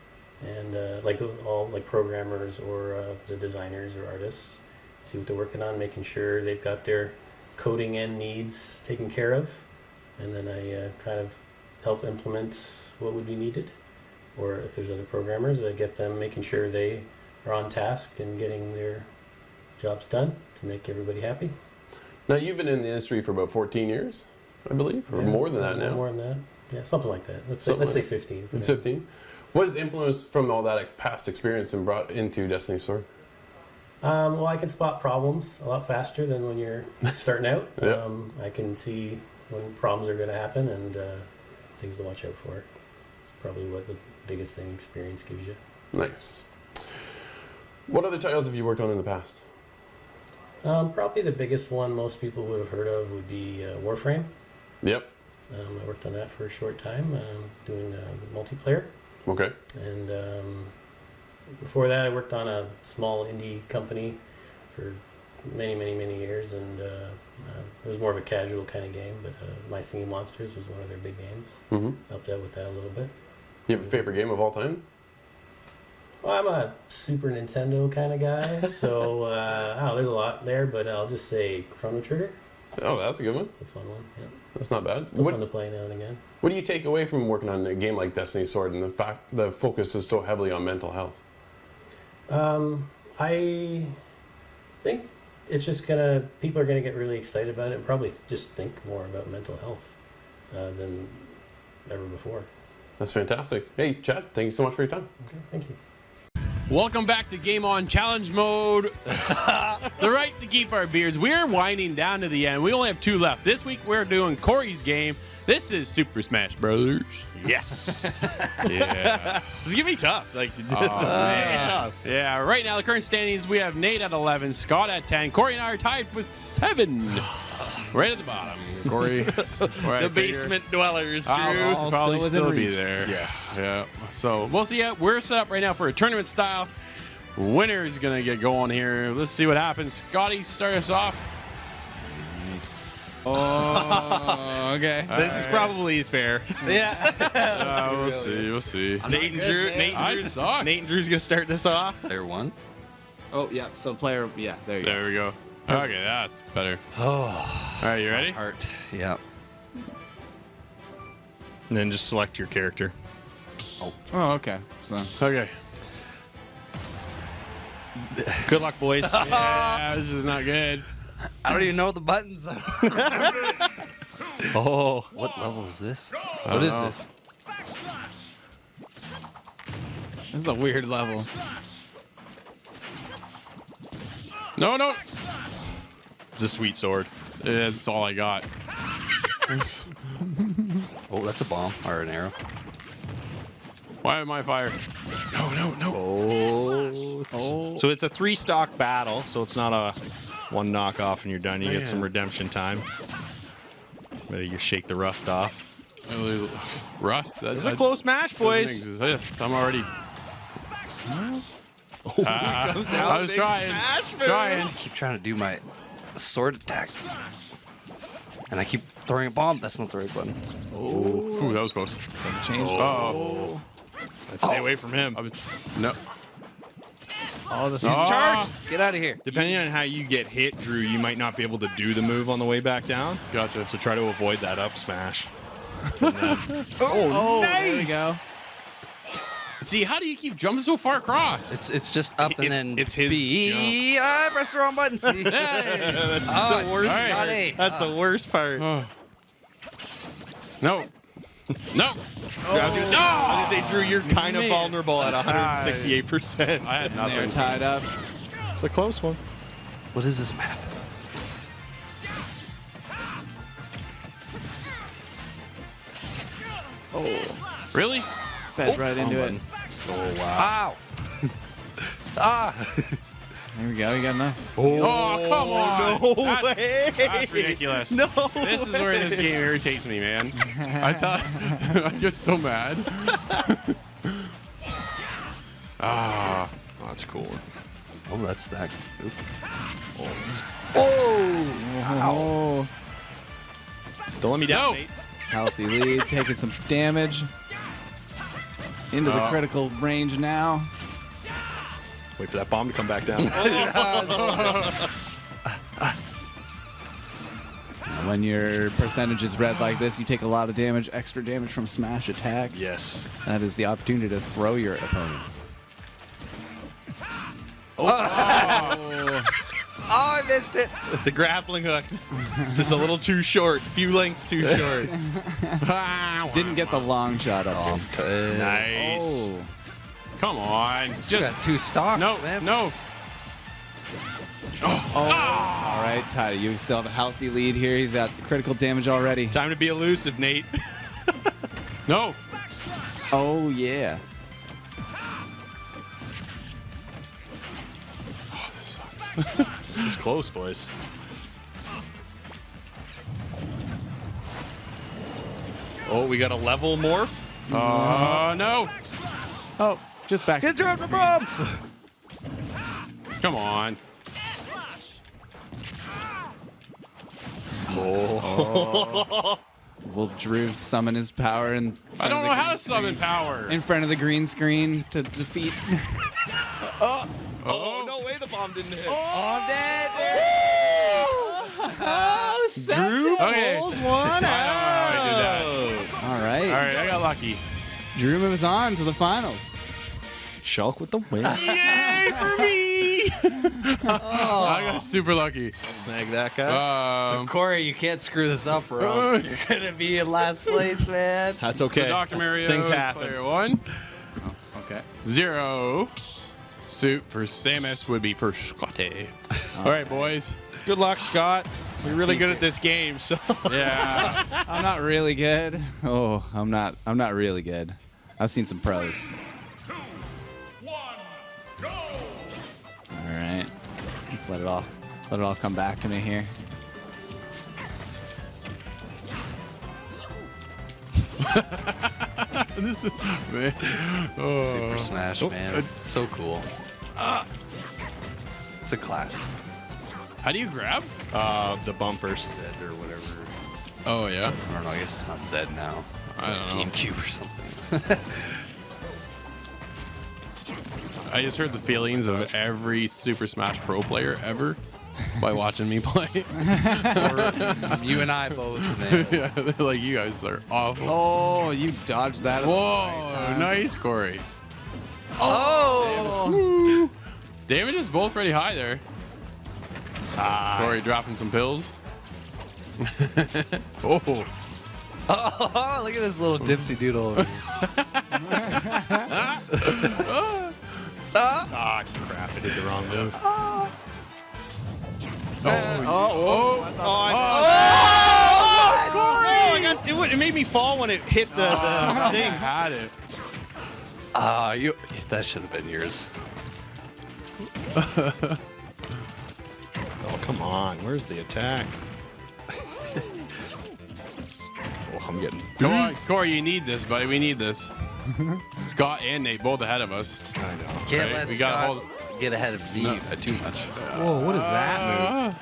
and like all like programmers or the designers or artists, see what they're working on, making sure they've got their coding end needs taken care of, and then I kind of help implement what would be needed. Or if there's other programmers, I get them making sure they are on task and getting their jobs done to make everybody happy.
Now you've been in the industry for about 14 years, I believe, or more than that now.
More than that, yeah, something like that. Let's say 15. For now.
15. What has influenced from all that past experience and brought into Destiny's Sword?
Well, I can spot problems a lot faster than when you're starting out.
Yeah.
I can see when problems are going to happen and things to watch out for. It's probably what the biggest thing experience gives you.
Nice. What other titles have you worked on in the past?
Probably the biggest one most people would have heard of would be Warframe.
Yep.
I worked on that for a short time, doing multiplayer.
Okay.
And before that, I worked on a small indie company for many years, and it was more of a casual kind of game, but My Singing Monsters was one of their big games.
Mm-hmm.
Helped out with that a little bit.
You have a favorite game of all time?
Well, I'm a Super Nintendo kind of guy, so I don't know, there's a lot there, but I'll just say Chrono Trigger.
Oh, that's a good one.
It's a fun one. Yeah.
That's not bad.
Still fun to play now and again.
What do you take away from working on a game like Destiny's Sword and the fact the focus is so heavily on mental health?
I think it's just people are gonna get really excited about it and probably just think more about mental health than ever before.
That's fantastic. Hey, Chad, thank you so much for your time.
Okay, thank you.
Welcome back to Game On Challenge Mode. The right to keep our beers. We're winding down to the end. We only have 2 left. This week we're doing Corey's game. This is Super Smash Brothers.
Yes.
Yeah.
This is gonna be tough. Like,
This is gonna be tough. Yeah, right now the current standings, we have Nate at 11, Scott at 10, Corey and I are tied with 7. Right at the bottom. Corey.
the basement dwellers, Drew.
I'll probably still be there.
Yes.
Yeah. So we'll see. We're set up right now for a tournament style. Winner is gonna get going here. Let's see what happens. Scotty, start us off.
Oh, okay.
This is probably fair.
Yeah.
We'll see. We'll see.
Nate and Drew's gonna start this off.
Player 1.
Oh, yeah. So player, yeah, there you go.
There we go. Okay, that's better. All right, you ready?
Heart. Yeah.
And then just select your character.
Oh, okay. So
Okay.
Good luck, boys.
Yeah, this is not good.
I don't even know the buttons.
Oh,
What level is this? What is this?
this is a weird level.
No.
it's a sweet sword.
Yeah, that's all I got.
Oh, that's a bomb or an arrow.
Why am I fired? No.
So it's a 3-stock battle, so it's not a 1 knockoff and you're done. You get some redemption time. Ready to shake the rust off.
Oh, there's rust.
It's a close match, boys.
Doesn't exist. I'm already.
Comes out
I was
big
trying.
smash move.
Trying.
I keep trying to do my sword attack. And I keep throwing a bomb. That's not the right button.
Ooh, that was close.
Change.
Oh.
Let's stay away from him.
No.
Oh, this is charged. Get out of here.
Depending on how you get hit, Drew, you might not be able to do the move on the way back down.
Gotcha.
So try to avoid that up smash.
Oh, nice. There we go.
See, how do you keep jumping so far across?
It's just up and then
it's his
B. I pressed the wrong button. See?
That's
the worst.
Not A. That's the worst part.
No. No.
I was gonna say, Drew, you're kind of vulnerable at 168%.
I had
They're
nothing.
tied up.
It's a close one.
What is this map?
Really?
Fed right into it.
Oh, wow.
Ow.
There we go. You got enough.
Oh, come on.
No
way. That's ridiculous.
No
This is where this game irritates me, man. I get so mad.
Oh, that's cool.
Oh, that's that.
Oh.
Don't let me down,
No.
mate.
Healthy lead, taking some damage. Into the critical range now.
Wait for that bomb to come back down.
When your percentage is red like this, you take a lot of damage, extra damage from smash attacks.
Yes.
That is the opportunity to throw your opponent.
Oh, I missed it.
The grappling hook. Just a little too short. Few lengths too short.
Didn't get the long shot up there.
Nice.
Oh.
Come on.
Just got 2 stocks,
No,
man.
no.
All right, Ty, you still have a healthy lead here. He's at critical damage already.
Time to be elusive, Nate.
No.
Oh, yeah.
Oh, this sucks. This is close, boys. Oh, we got a level morph.
No.
Oh, just back.
Get drop the bomb.
Come on.
Will Drew summon his power in
I don't know how to summon power.
in front of the green screen to defeat?
Oh, no way the bomb didn't hit.
I'm dead.
Drew
Okay.
pulls one
I don't know how I did that.
All right.
All right, I got lucky.
Drew moves on to the finals.
Shulk with the win.
Yay for me! I got super lucky.
Snag that guy.
So Corey, you can't screw this up, or else you're gonna be in last place, man.
That's okay.
So Dr. Mario
Things
is
happen.
player 1.
Okay.
0. Suit for Samus would be for Scotty. All right, boys.
Good luck, Scott. We're really good at this game, so
Yeah.
I'm not really good. Oh, I'm not really good. I've seen some pros.
2, 1, go!
All right. Let's let it all come back to me here.
This is man. Oh.
Super Smash, man. It's so cool. It's a classic.
How do you grab?
the bumpers.
Z or whatever.
Oh yeah.
I don't know. I guess it's not Z now. It's
I
like
don't know.
GameCube or something.
I just heard the feelings of every Super Smash Pro player ever by watching me play.
You and I both, man.
Yeah, they're like, you guys are awful.
Oh, you dodged that.
Whoa, nice, Corey.
Oh.
Damage is both pretty high there. Corey dropping some pills. Oh.
Oh, look at this little dipsy doodle over here.
Ah, crap. I did the wrong move. I guess it made me fall when it hit the things.
Had it.
That should have been yours.
Oh, come on. Where's the attack? Oh, I'm getting...
Come on, Corey, you need this, buddy. We need this. Scott and Nate both ahead of us.
I know.
Can't
Right,
let
we gotta
Scott get ahead of me too much.
Whoa, what is that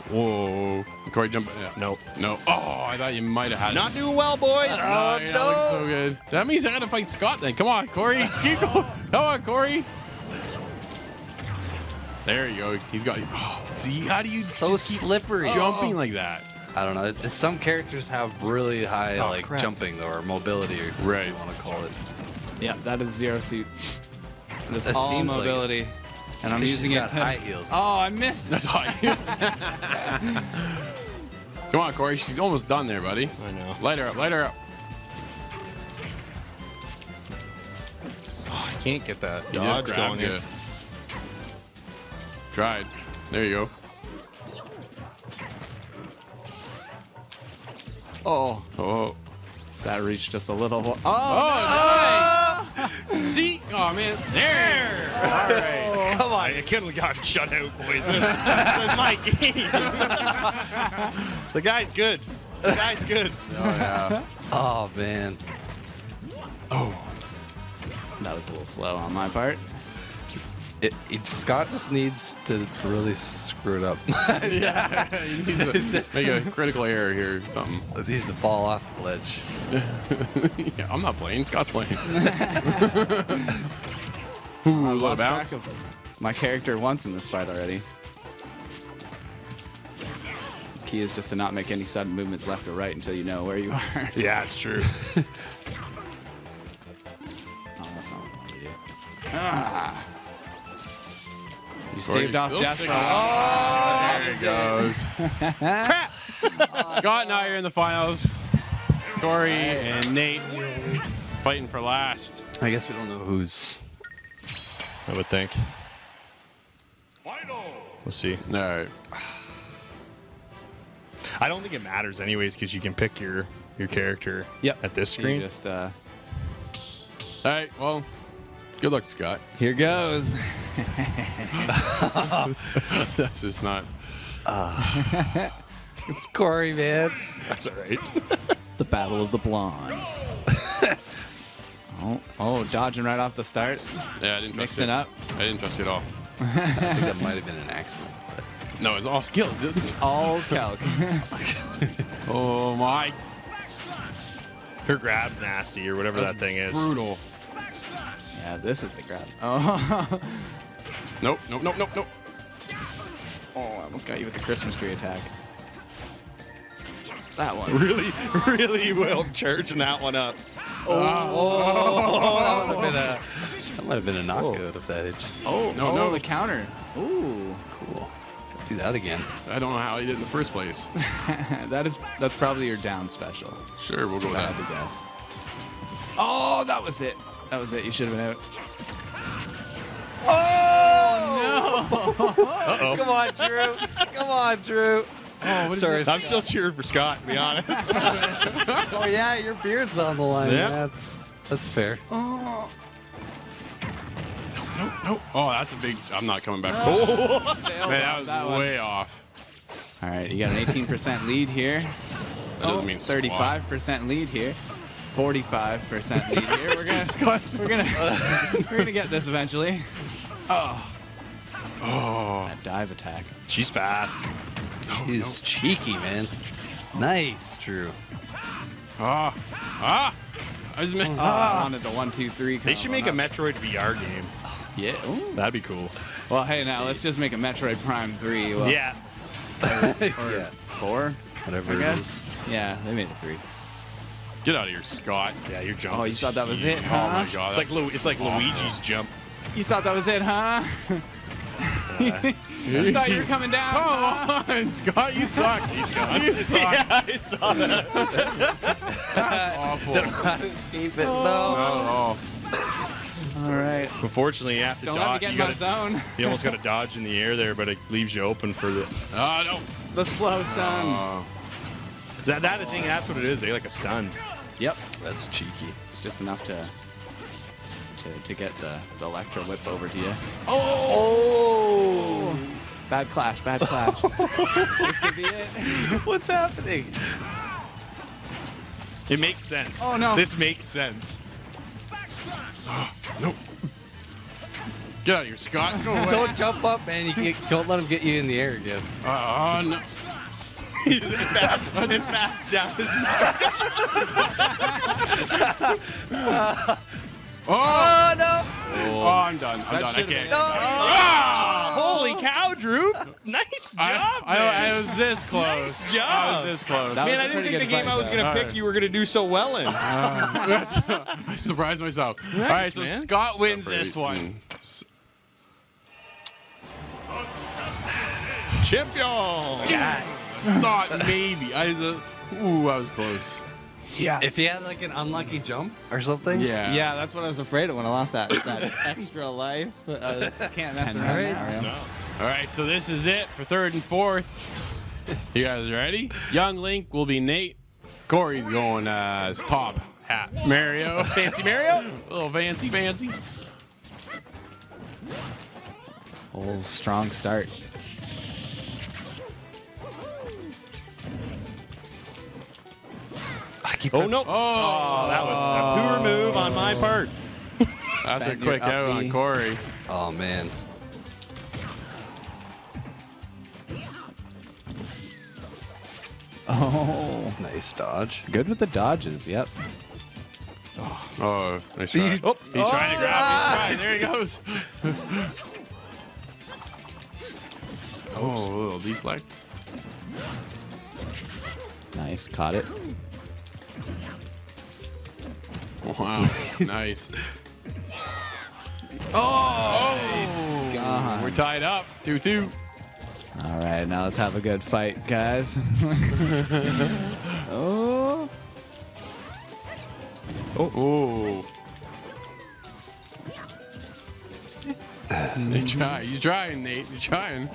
move?
Whoa. Corey, jump. Yeah.
Nope.
No. Oh, I thought you might have had it.
Not doing well, boys.
Oh, you're not looking so good. That means I got to fight Scott then. Come on, Corey. Keep going. Come on, Corey. There you go. He's got. Oh, see, how do you
So
just keep
slippery.
jumping like that?
I don't know. Some characters have really high like
crap.
jumping though, or mobility, or
Right.
whatever you want to call it.
Yeah, that is Zero Suit. This
That
all
seems like
mobility.
it.
And I'm
'cause
using
she's
it
got
to...
high heels.
Oh, I missed it.
That's all I use. Come on, Corey. She's almost done there, buddy.
I know.
Light her up. Light her up.
Oh, I can't get that
You
dodge
just
going
grabbed
here.
it. Tried. There you go.
Oh,
Oh.
that reached just a little... Oh,
Oh, nice. See? Oh, man. There. All right.
Come on. I couldn't have gotten shut out, boys. That's my game. The guy's good. The guy's good.
Oh, yeah.
Oh man.
that was a little slow on my part.
Scott just needs to really screw it up.
Yeah. He needs to make a critical error here or something.
It needs to fall off the ledge.
Yeah, I'm not playing. Scott's playing.
I lost track of my character once in this fight already. Key is just to not make any sudden movements left or right until you know where you are.
Yeah, it's true.
Oh, that's not what I wanted to do. Ah. You staved off death for a while.
There it goes. Crap! Scott and I are in the finals. Corey and Nate fighting for last.
I guess we don't know who's.
I would think.
Final.
We'll see.
All right.
I don't think it matters anyways because you can pick your character at this
You
screen.
just,
All right. Well, good luck, Scott.
here goes.
That's just not.
It's Corey, man.
That's all right.
The Battle of the Blondes. oh, dodging right off the start.
Yeah, I didn't trust
Mixing
it.
up.
I didn't trust you at all.
I think that might have been an accident. But
No, it's all skill, dude.
All calc.
Oh my!
Her grab's nasty or whatever that thing is.
Brutal.
Yeah, this is the grab. Oh.
Nope. Nope. Nope. Nope. Nope.
Oh, I almost got you with the Christmas tree attack. That one.
Really well charging that one up.
that might have been a knockout if that had just.
No.
The counter. Ooh.
Cool. Do that again.
I don't know how he did in the first place.
That's probably your down special.
Sure, we'll go with
If I had
that.
to guess. Oh, that was it. That was it. You should have been out.
Come on, Drew. Come on, Drew.
Oh,
Sorry.
I'm still cheering for Scott, to be honest.
Oh yeah, your beard's on the line.
Yeah.
That's fair.
Nope. Oh, that's a big. I'm not coming back.
Sailed
Man,
on
that was
one.
way off.
All right, you got an 18% lead here.
That doesn't mean squat.
35% lead here. 45% lead here. We're gonna get this eventually. Oh, that dive attack.
She's fast.
He's cheeky, man. Nice, Drew.
I was meant.
I wanted the 1, 2, 3.
They should make a Metroid VR game.
Yeah. Ooh.
That'd be cool.
Well, hey, now let's just make a Metroid Prime 3. Well,
Yeah.
Or
Yeah.
4,
Whatever
I
it
guess.
is.
Yeah, they made it 3.
Get out of here, Scott.
Yeah, your jump.
Oh, you
is
thought that was
huge.
it,
Oh
huh?
my god.
It's like Luigi's jump.
You thought that was it, huh? You thought you were coming down. huh?
Come on, Scott. You suck. He's gone. You suck.
Yeah, I saw that.
That's awful.
Escape it. No.
Oh,
All right.
Unfortunately, you have to
Don't let me
dodge.
get
You,
in my
gotta,
zone.
you almost got to dodge in the air there, but it leaves you open for the.
no.
The slow stun.
Is that a thing? That's what it is. Like a stun.
Yep.
That's cheeky.
It's just enough to get the Electro Whip over to you.
Oh!
Bad clash, bad clash. This could be it.
What's happening?
It makes sense.
Oh, no.
This makes sense.
Nope. Get out of here, Scott. Go away.
Don't jump up, man. Don't let him get you in the air again.
No.
It's fast down.
Oh no! Oh, I'm done. I'm done. I can't.
Holy cow, Drew! Nice job,
I was this close.
Nice job.
I was this close.
That was
Man,
a
I didn't
pretty
think the
good
game
fight,
I was going
though.
to pick you were going to do so well in.
I surprised myself. All right, so
man.
Scott wins this one.
Champion!
Thought maybe. I was close.
Yeah. If he had like an unlucky jump or something.
Yeah.
Yeah, that's what I was afraid of when I lost that extra life. Can't mess around now.
All right, so this is it for third and fourth. You guys ready? Young Link will be Nate. Corey's going as top hat. Mario. Fancy Mario? A little fancy.
Oh, strong start.
Oh, no. Oh, that was a poor move on my part.
That's a
Spend
quick
your
out
up
on
B.
Corey.
Oh man.
Oh,
Nice dodge.
good with the dodges. Yep.
Oh, nice try. He's trying to grab. He's trying. There he goes. Oh, a little deflect.
Nice, caught it.
Wow, nice.
God.
We're tied up, 2-2.
All right, now let's have a good fight, guys. Oh.
Oh. You try. You're trying, Nate. You're trying.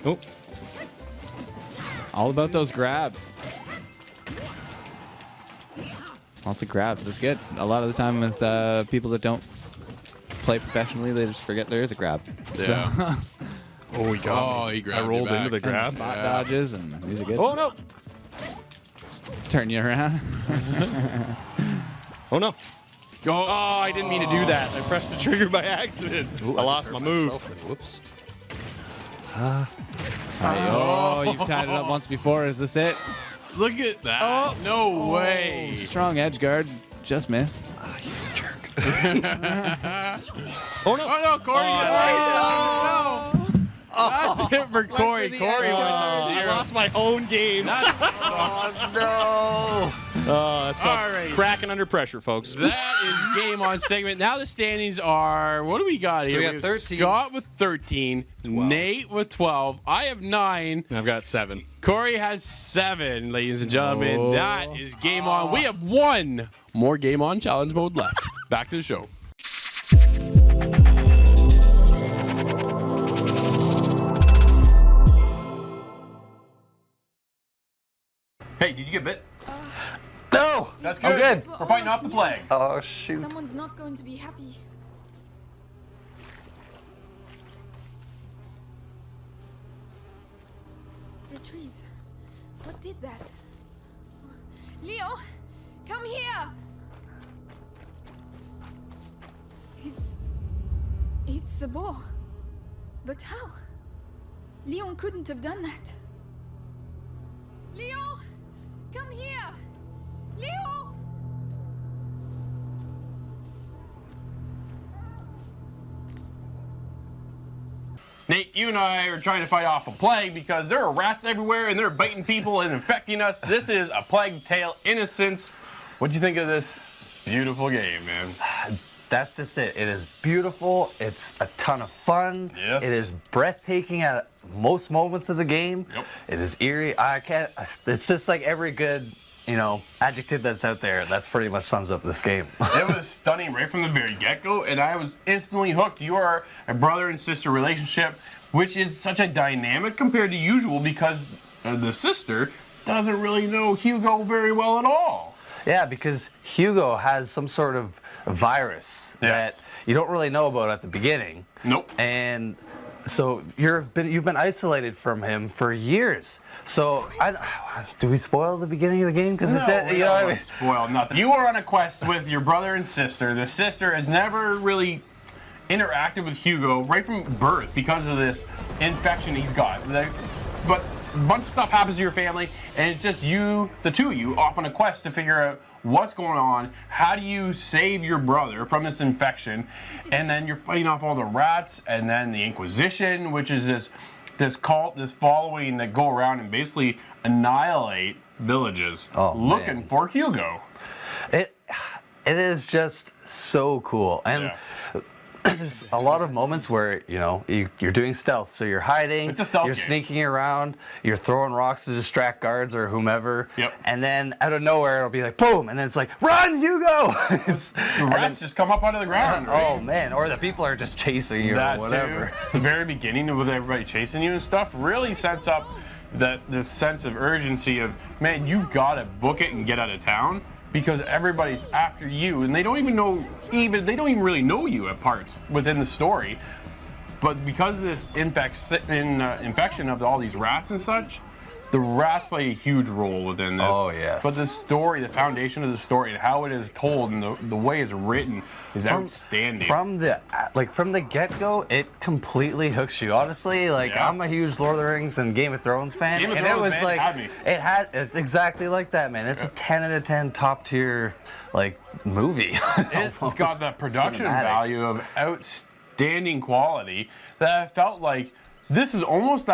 Oh.
All about those grabs. Lots of grabs. That's good. A lot of the time with people that don't play professionally, they just forget there is a grab.
Yeah.
Oh, he got me.
He grabbed
I rolled
you back.
into the
And
grab.
spot dodges, and these are good.
Oh, no.
Turn you around.
Oh, no. Oh, I didn't mean to do that. I pressed the trigger by accident. I lost my move.
Whoops.
Oh, you've tied it up once before. Is this it?
Look at that. No way.
Strong edge guard. Just missed.
Oh, no.
Oh, no, Corey. That's it for Corey.
the
Corey
edge.
went to
I
zero.
lost my own game.
That's
No.
That's called
All right.
cracking under pressure, folks.
That is game on segment. Now the standings are, what do we got here?
we have
have
13.
Scott with 13,
12.
Nate with 12. I have 9.
I've got 7.
Corey has 7, ladies and gentlemen. That is game on. We have one more game on challenge mode left. Back to the show. Hey, did you get bit?
No.
That's good.
I'm good.
We're fighting off the plague.
Oh shoot.
Someone's not going to be happy. The trees. What did that? Leo, come here! It's the boar. But how? Leon couldn't have done that. Leo! Come here! Leo!
Nate, you and I are trying to fight off a plague because there are rats everywhere and they're biting people and infecting us. This is A Plague Tale: Innocence. What'd you think of this beautiful game, man?
That's just it. It is beautiful. It's a ton of fun.
Yes.
It is breathtaking at most moments of the game.
Yep.
It is eerie. It's just like every good, adjective that's out there. That's pretty much sums up this game.
It was stunning right from the very get-go, and I was instantly hooked. You are a brother and sister relationship, which is such a dynamic compared to usual because the sister doesn't really know Hugo very well at all.
Yeah, because Hugo has some sort of virus that you don't really know about at the beginning.
Nope.
And so you've been isolated from him for years. So do we spoil the beginning of the game? Because
No, we don't want to spoil nothing. You are on a quest with your brother and sister. The sister has never really interacted with Hugo right from birth because of this infection he's got. But a bunch of stuff happens to your family, and it's just you, the two of you, off on a quest to figure out what's going on. How do you save your brother from this infection? And then you're fighting off all the rats, and then the Inquisition, which is this cult, this following that go around and basically annihilate villages looking for Hugo.
It is just so cool. And there's a lot of moments where, you know, you're doing stealth, so you're hiding,
It's a stealth
you're
game.
sneaking around, you're throwing rocks to distract guards or whomever,
Yep.
and then out of nowhere it'll be like, boom, and then it's like, run, Hugo!
The rats just come up out of the ground, right?
Oh man, or the people are just chasing you
That
or whatever.
too. The very beginning with everybody chasing you and stuff really sets up this sense of urgency of, man, you've got to book it and get out of town because everybody's after you, and they don't even really know you at parts within the story. But because of this infection of all these rats and such, the rats play a huge role within this.
Oh, yes.
But the story, the foundation of the story, and how it is told, and the way it's written is outstanding.
From the get-go, it completely hooks you. Honestly, like
Yeah.
I'm a huge Lord of the Rings and Game of Thrones fan,
Game of
and
Thrones,
it was
man,
like
had me.
it's exactly like that, man. It's a 10 out of 10 top tier like movie.
It's got that production
Cinematic.
value of outstanding quality that I felt like this is almost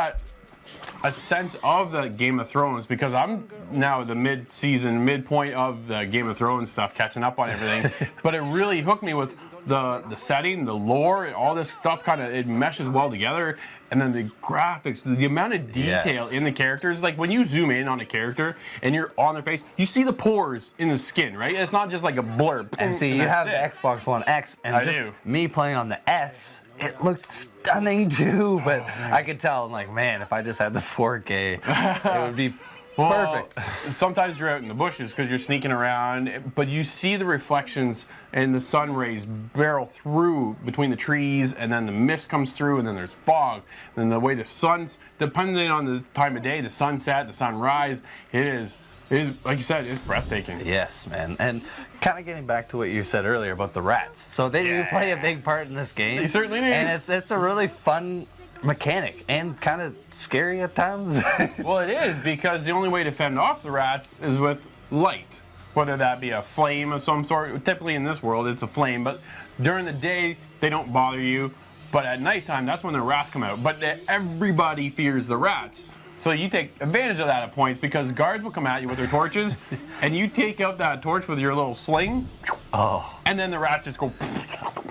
a sense of the Game of Thrones, because I'm now the midpoint of the Game of Thrones stuff, catching up on everything. But it really hooked me with the setting, the lore, all this stuff it meshes well together. And then the graphics, the amount of detail in the characters. Like when you zoom in on a character and you're on their face, you see the pores in the skin, right? It's not just like a blur.
And see, you have the Xbox One X, and
I
just
do.
me playing on the S, it looked stunning too. But I could tell, I'm like, man, if I just had the 4K, it would be perfect.
Sometimes you're out in the bushes because you're sneaking around, but you see the reflections and the sun rays barrel through between the trees, and then the mist comes through, and then there's fog. And the way the sun's, depending on the time of day, the sunset, the sunrise, it is like you said, it's breathtaking.
Yes, man. And kind of getting back to what you said earlier about the rats. So they do play a big part in this game.
They certainly do.
And it's a really fun mechanic and kind of scary at times.
Well, it is, because the only way to fend off the rats is with light, whether that be a flame of some sort. Typically in this world, it's a flame, but during the day, they don't bother you. But at nighttime, that's when the rats come out. But everybody fears the rats. So you take advantage of that at points, because guards will come at you with their torches, and you take out that torch with your little sling, and then the rats just go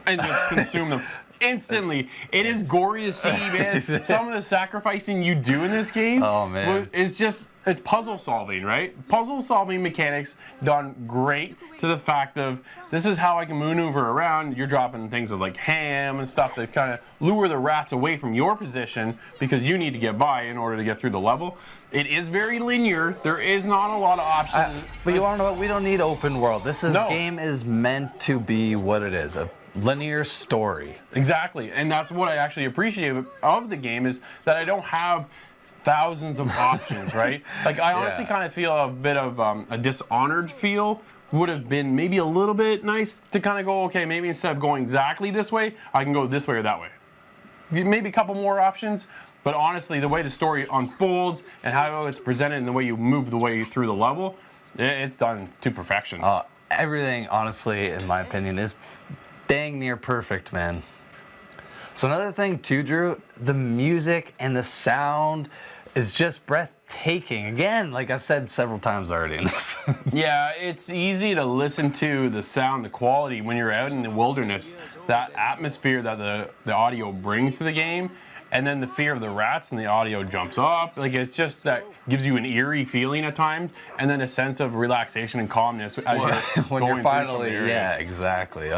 and just consume them instantly. It is gory to see, man. Some of the sacrificing you do in this game, it's puzzle solving, right? Puzzle solving mechanics done great to the fact of, this is how I can maneuver around. You're dropping things of like ham and stuff that kind of lure the rats away from your position, because you need to get by in order to get through the level. It is very linear. There is not a lot of options.
But you want to know what? We don't need open world. This game is meant to be what it is, a linear story.
Exactly, and that's what I actually appreciate of the game, is that I don't have thousands of options, right? Like, I honestly kind of feel a bit of a Dishonored feel would have been maybe a little bit nice to kind of go, okay, maybe instead of going exactly this way, I can go this way or that way. Maybe a couple more options, but honestly, the way the story unfolds and how it's presented and the way you move the way through the level, it's done to perfection.
Everything, honestly, in my opinion, is dang near perfect, man. So another thing too, Drew, the music and the sound is just breathtaking. Again, like I've said several times already in this.
Yeah, it's easy to listen to the sound, the quality when you're out in the wilderness, that atmosphere that the audio brings to the game, and then the fear of the rats and the audio jumps up. Like, it's just that gives you an eerie feeling at times, and then a sense of relaxation and calmness as you're
when
going
you're finally,
through some areas.
exactly.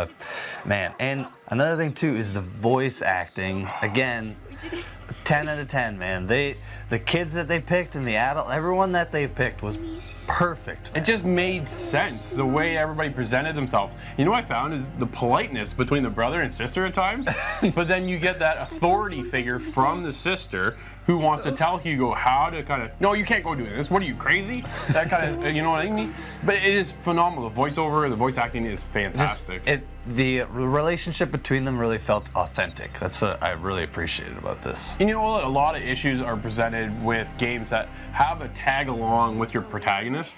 Man, and another thing too is the voice acting. Again, 10 out of 10, man. The kids that they picked and the adult, everyone that they've picked was perfect.
It just made sense, the way everybody presented themselves. You know what I found is the politeness between the brother and sister at times, but then you get that authority figure from the sister who wants to tell Hugo how to kind of, no, you can't go doing this. What are you, crazy? That kind of, you know what I mean? But it is phenomenal. The voiceover, the voice acting is fantastic.
The relationship between them really felt authentic. That's what I really appreciated about this.
And you know what? A lot of issues are presented with games that have a tag along with your protagonist,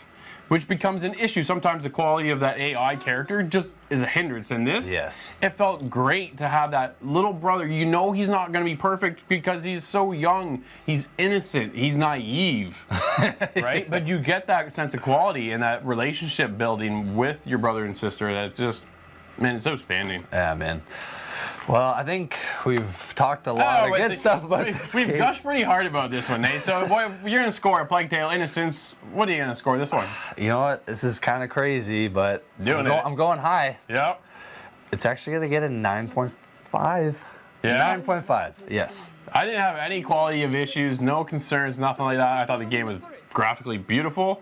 which becomes an issue. Sometimes the quality of that AI character just is a hindrance. In this,
yes,
it felt great to have that little brother. You know he's not going to be perfect because he's so young. He's innocent. He's naive, right? But you get that sense of quality and that relationship building with your brother and sister that's just, man, it's outstanding.
Yeah, man. Well, I think we've talked a lot of good stuff about this
We've
game.
gushed pretty hard about this one, Nate. So, boy, you're going to score a Plague Tale Innocence. What are you going to score this one?
You know what? This is kind of crazy, but I'm going high.
Yep.
It's actually going to get a 9.5.
Yeah?
9.5, yes.
I didn't have any quality of issues, no concerns, nothing like that. I thought the game was graphically beautiful.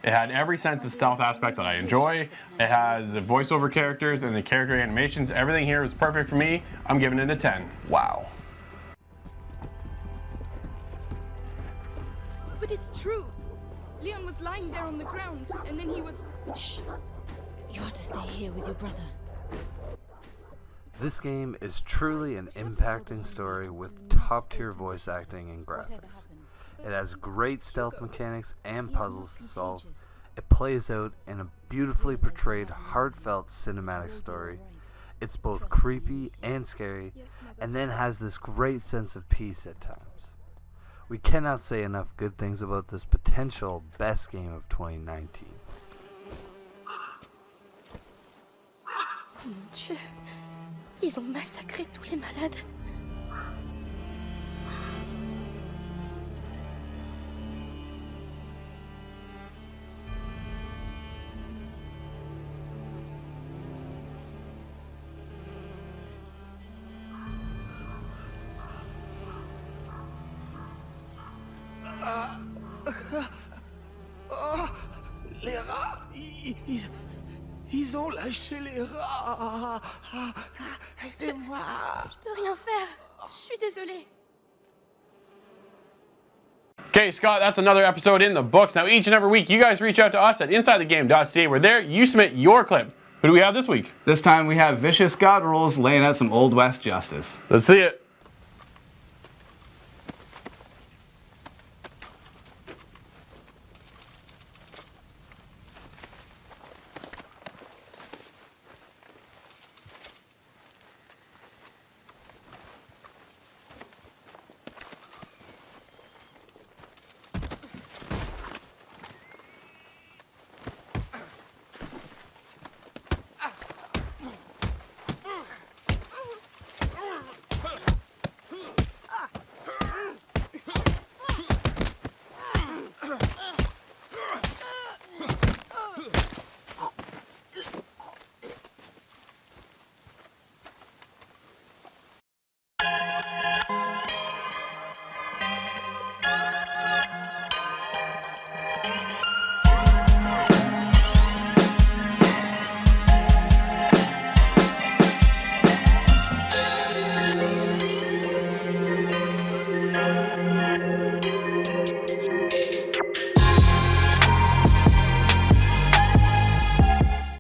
It had every sense of stealth aspect that I enjoy. It has the voiceover characters and the character animations. Everything here was perfect for me. I'm giving it a 10.
Wow.
But it's true. Leon was lying there on the ground, and then he was...
Shh. You ought to stay here with your brother.
This game is truly an impacting story with top-tier voice acting and graphics. It has great stealth mechanics and puzzles to solve. It plays out in a beautifully portrayed, heartfelt cinematic story. It's both creepy and scary, and then has this great sense of peace at times. We cannot say enough good things about this potential best game of 2019.
Oh mon Dieu, ils ont massacré tous les malades.
Oh, les rats, ils ont lâché les rats. Aidez-moi.
Je peux rien faire. Je suis désolée.
Okay, Scott, that's another episode in the books. Now, each and every week, you guys reach out to us at InsideTheGame.ca. We're there. You submit your clip. Who do we have this week?
This time we have Vicious God Rules laying out some Old West justice.
Let's see it.